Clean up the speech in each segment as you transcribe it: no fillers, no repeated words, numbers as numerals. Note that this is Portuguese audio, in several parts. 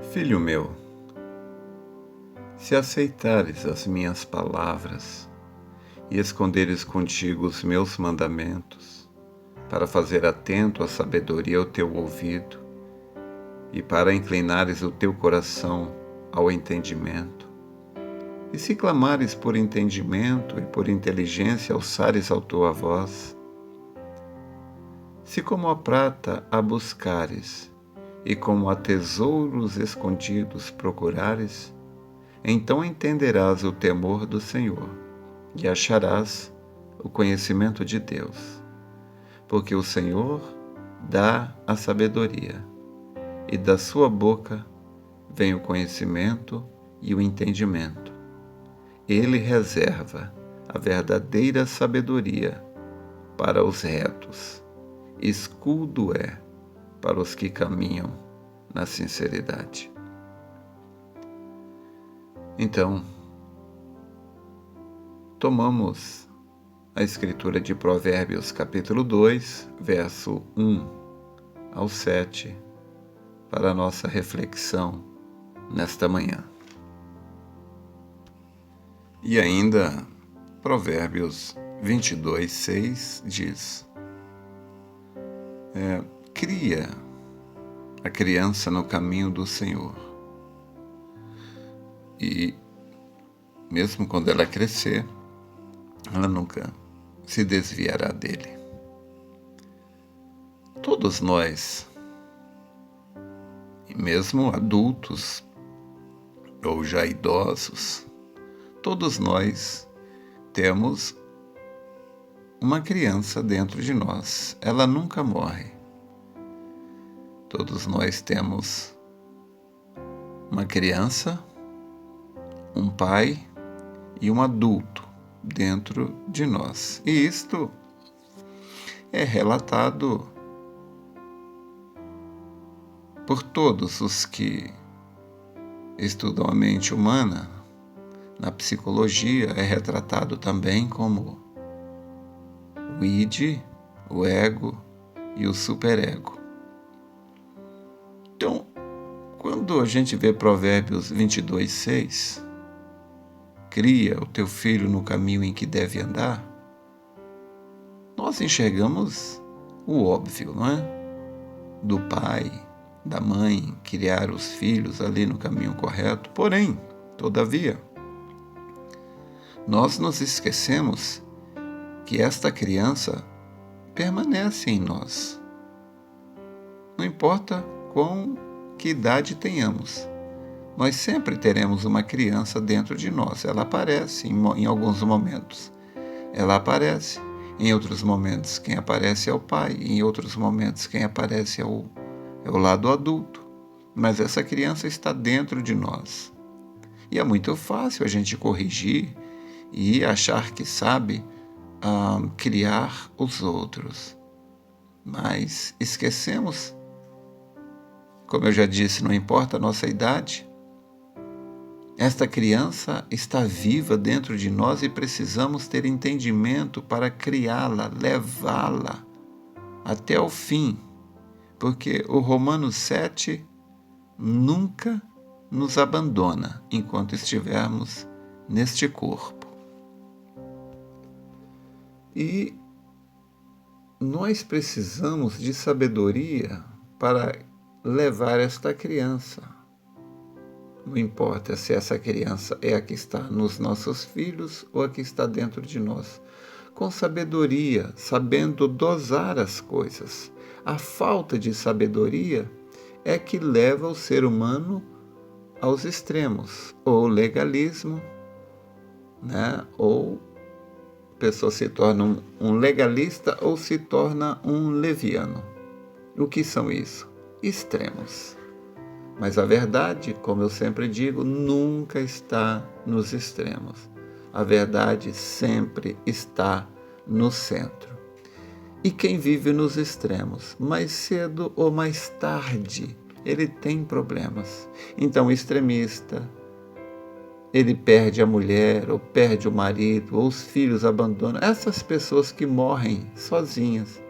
Filho meu, se aceitares as minhas palavras e esconderes contigo os meus mandamentos, para fazer atento a sabedoria ao teu ouvido e para inclinares o teu coração ao entendimento, e se clamares por entendimento e por inteligência alçares a tua voz, se como a prata a buscares e como a tesouros escondidos procurares, então entenderás o temor do Senhor e acharás o conhecimento de Deus, porque o Senhor dá a sabedoria, e da sua boca vem o conhecimento e o entendimento. Ele reserva a verdadeira sabedoria para os retos, escudo é para os que caminham na sinceridade. Então, tomamos a escritura de Provérbios capítulo 2, verso 1 ao 7, para a nossa reflexão nesta manhã. E ainda, Provérbios 22, 6 diz: cria a criança no caminho do Senhor, e mesmo quando ela crescer, ela nunca se desviará dele. Todos nós, e mesmo adultos ou já idosos, todos nós temos uma criança dentro de nós. Ela nunca morre. Todos nós temos uma criança, um pai e um adulto dentro de nós. E isto é relatado por todos os que estudam a mente humana. Na psicologia é retratado também como o id, o ego e o superego. Então, quando a gente vê Provérbios 22, 6, cria o teu filho no caminho em que deve andar, nós enxergamos o óbvio, não é? Do pai, da mãe, criar os filhos ali no caminho correto. Porém, todavia, nós nos esquecemos que esta criança permanece em nós. Não importa que idade tenhamos, nós sempre teremos uma criança dentro de nós. Ela aparece em alguns momentos. Ela aparece. Em outros momentos, quem aparece é o pai. Em outros momentos, quem aparece é o lado adulto. Mas essa criança está dentro de nós. E é muito fácil a gente corrigir e achar que sabe criar os outros. Mas esquecemos, como eu já disse, não importa a nossa idade, esta criança está viva dentro de nós e precisamos ter entendimento para criá-la, levá-la até o fim, porque o Romanos 7 nunca nos abandona enquanto estivermos neste corpo. E nós precisamos de sabedoria para levar esta criança. Não importa se essa criança é a que está nos nossos filhos ou a que está dentro de nós. Com sabedoria, sabendo dosar as coisas. A falta de sabedoria é que leva o ser humano aos extremos, ou legalismo, né? Ou a pessoa se torna um legalista ou se torna um leviano. O que são isso? Extremos. Mas a verdade, como eu sempre digo, nunca está nos extremos. A verdade sempre está no centro. E quem vive nos extremos, mais cedo ou mais tarde, ele tem problemas. Então, o extremista, ele perde a mulher, ou perde o marido, ou os filhos abandonam. Essas pessoas que morrem sozinhas.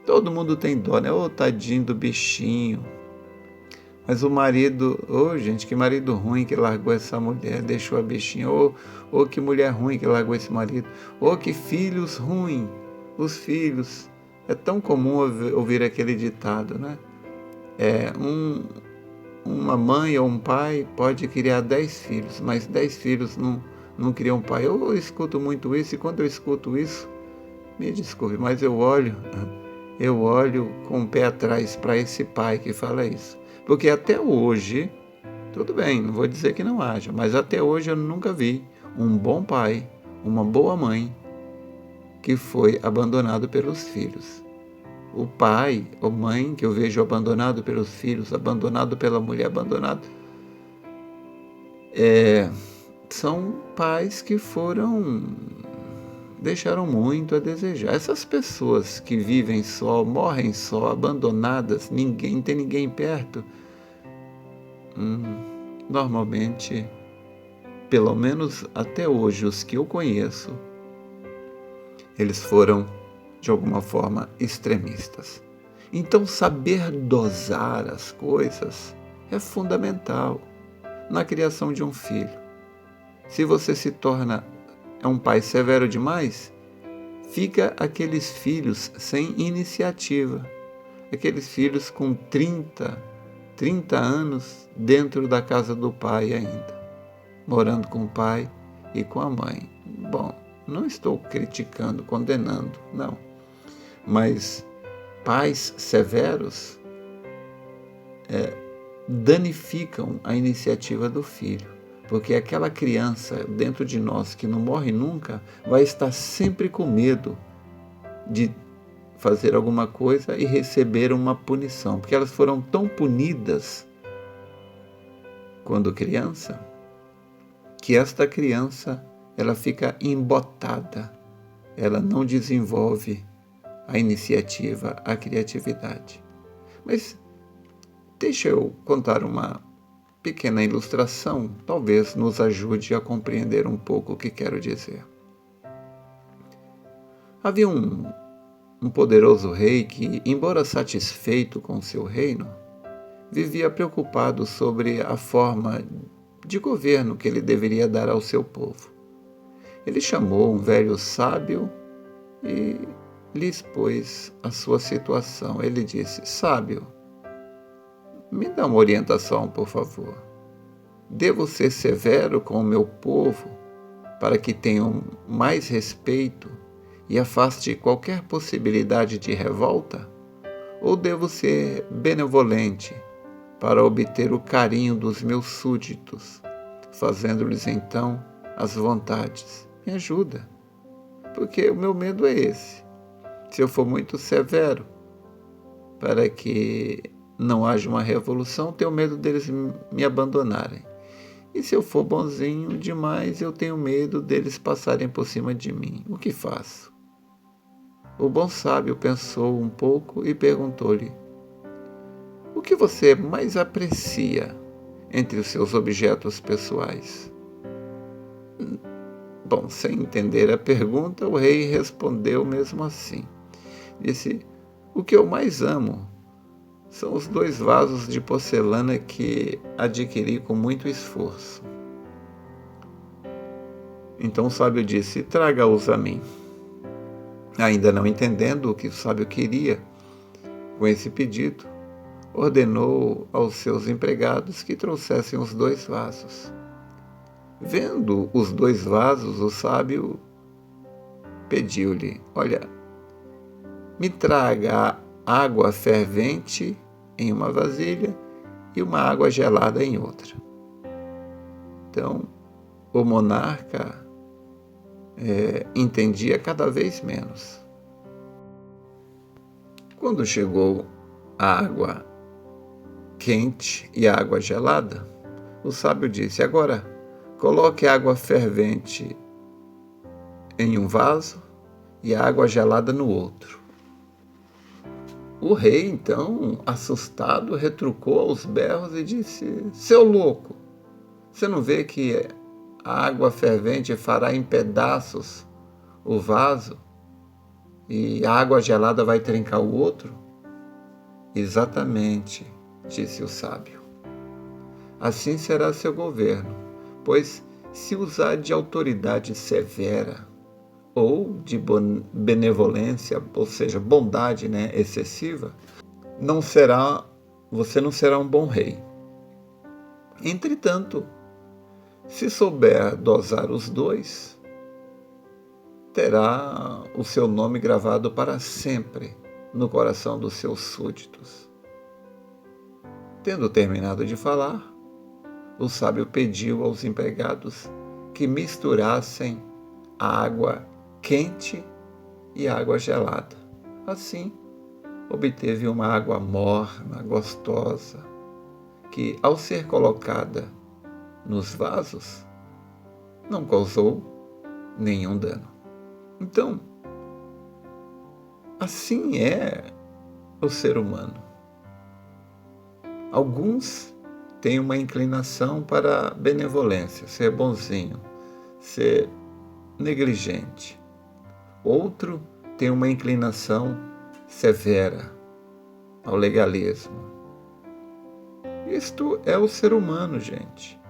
Todo mundo tem dó, né? Ô, tadinho do bichinho. Mas o marido, gente, que marido ruim que largou essa mulher, deixou a bichinha. Que mulher ruim que largou esse marido. Que filhos ruins, os filhos. É tão comum ouvir aquele ditado, né? Uma mãe ou um pai pode criar 10 filhos, mas 10 filhos não criam um pai. Eu escuto muito isso, e quando eu escuto isso, me desculpe, mas eu olho com o pé atrás para esse pai que fala isso. Porque até hoje, tudo bem, não vou dizer que não haja, mas até hoje eu nunca vi um bom pai, uma boa mãe, que foi abandonado pelos filhos. O pai ou mãe que eu vejo abandonado pelos filhos, abandonado pela mulher, são pais que deixaram muito a desejar. Essas pessoas que vivem só, morrem só, abandonadas, não tem ninguém perto, normalmente, pelo menos até hoje, os que eu conheço, eles foram, de alguma forma, extremistas. Então, saber dosar as coisas é fundamental na criação de um filho. Se você se torna um pai severo demais, fica aqueles filhos sem iniciativa, aqueles filhos com 30 anos dentro da casa do pai ainda, morando com o pai e com a mãe. Bom, não estou criticando, condenando, não. Mas pais severos danificam a iniciativa do filho, porque aquela criança dentro de nós que não morre nunca vai estar sempre com medo de fazer alguma coisa e receber uma punição, porque elas foram tão punidas quando criança, que esta criança ela fica embotada, ela não desenvolve a iniciativa, a criatividade. Mas deixa eu contar uma pequena ilustração, talvez nos ajude a compreender um pouco o que quero dizer. Havia um poderoso rei que, embora satisfeito com seu reino, vivia preocupado sobre a forma de governo que ele deveria dar ao seu povo. Ele chamou um velho sábio e lhe expôs a sua situação. Ele disse: sábio, me dá uma orientação, por favor. Devo ser severo com o meu povo para que tenham mais respeito e afaste qualquer possibilidade de revolta? Ou devo ser benevolente para obter o carinho dos meus súditos, fazendo-lhes então as vontades? Me ajuda, porque o meu medo é esse. Se eu for muito severo para que não haja uma revolução, tenho medo deles me abandonarem. E se eu for bonzinho demais, eu tenho medo deles passarem por cima de mim. O que faço? O bom sábio pensou um pouco e perguntou-lhe: o que você mais aprecia entre os seus objetos pessoais? Bom, sem entender a pergunta, o rei respondeu mesmo assim. Disse: o que eu mais amo são os 2 vasos de porcelana que adquiri com muito esforço. Então o sábio disse: traga-os a mim. Ainda não entendendo o que o sábio queria com esse pedido, ordenou aos seus empregados que trouxessem os 2 vasos. Vendo os 2 vasos, o sábio pediu-lhe: olha, me traga água fervente em uma vasilha e uma água gelada em outra. Então, o monarca entendia cada vez menos. Quando chegou a água quente e a água gelada, o sábio disse: agora, coloque a água fervente em um vaso e a água gelada no outro. O rei, então, assustado, retrucou aos berros e disse: seu louco, você não vê que a água fervente fará em pedaços o vaso e a água gelada vai trincar o outro? Exatamente, disse o sábio. assim será seu governo. Pois se usar de autoridade severa ou de benevolência, ou seja, bondade, excessiva, você não será um bom rei. Entretanto, se souber dosar os dois, terá o seu nome gravado para sempre no coração dos seus súditos. Tendo terminado de falar, o sábio pediu aos empregados que misturassem a água quente e água gelada. Assim, obteve uma água morna, gostosa, que, ao ser colocada nos vasos, não causou nenhum dano. Então, assim é o ser humano. Alguns têm uma inclinação para a benevolência, ser bonzinho, ser negligente. Outro tem uma inclinação severa ao legalismo. Isto é o ser humano, gente.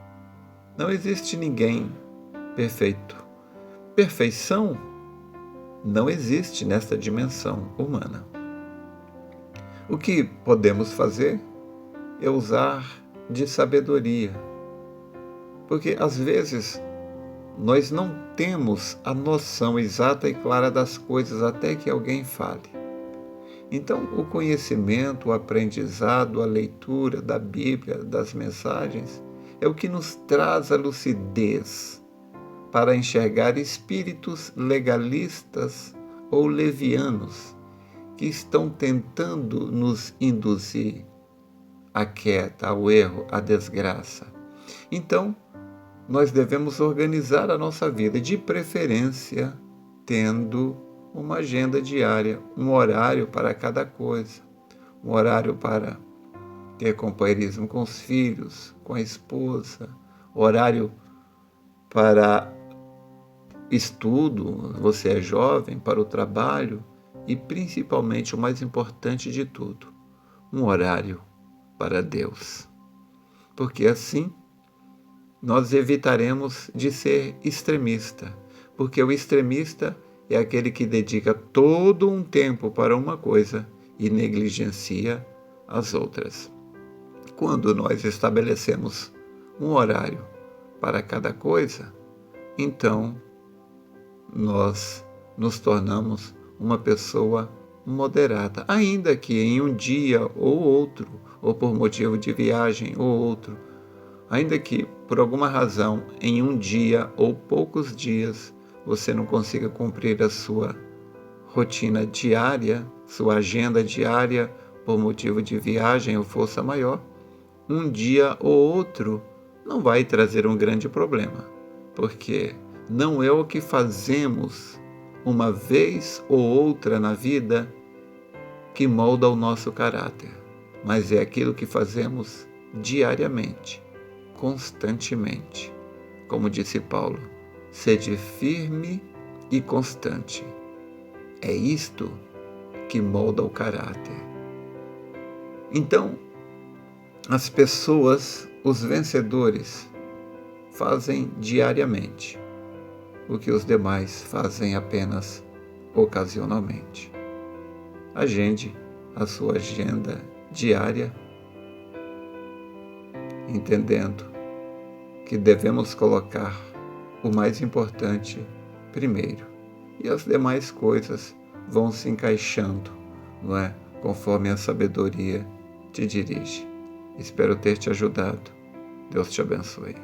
Não existe ninguém perfeito. Perfeição não existe nesta dimensão humana. O que podemos fazer é usar de sabedoria, porque às vezes nós não temos a noção exata e clara das coisas até que alguém fale. Então, o conhecimento, o aprendizado, a leitura da Bíblia, das mensagens, é o que nos traz a lucidez para enxergar espíritos legalistas ou levianos que estão tentando nos induzir à queda, ao erro, à desgraça. Então, nós devemos organizar a nossa vida, de preferência tendo uma agenda diária, um horário para cada coisa, um horário para ter companheirismo com os filhos, com a esposa, horário para estudo, você é jovem, para o trabalho e principalmente o mais importante de tudo, um horário para Deus. Porque assim nós evitaremos de ser extremista, porque o extremista é aquele que dedica todo um tempo para uma coisa e negligencia as outras. Quando nós estabelecemos um horário para cada coisa, então nós nos tornamos uma pessoa moderada, ainda que em um dia ou outro, ou por motivo de viagem ou outro, ainda que por alguma razão em um dia ou poucos dias você não consiga cumprir a sua rotina diária, sua agenda diária por motivo de viagem ou força maior, um dia ou outro não vai trazer um grande problema, porque não é o que fazemos uma vez ou outra na vida que molda o nosso caráter, mas é aquilo que fazemos diariamente, constantemente. Como disse Paulo, sede firme e constante. É isto que molda o caráter. Então, as pessoas, os vencedores, fazem diariamente o que os demais fazem apenas ocasionalmente. Agende a sua agenda diária, entendendo que devemos colocar o mais importante primeiro, e as demais coisas vão se encaixando, não é? Conforme a sabedoria te dirige. Espero ter te ajudado. Deus te abençoe.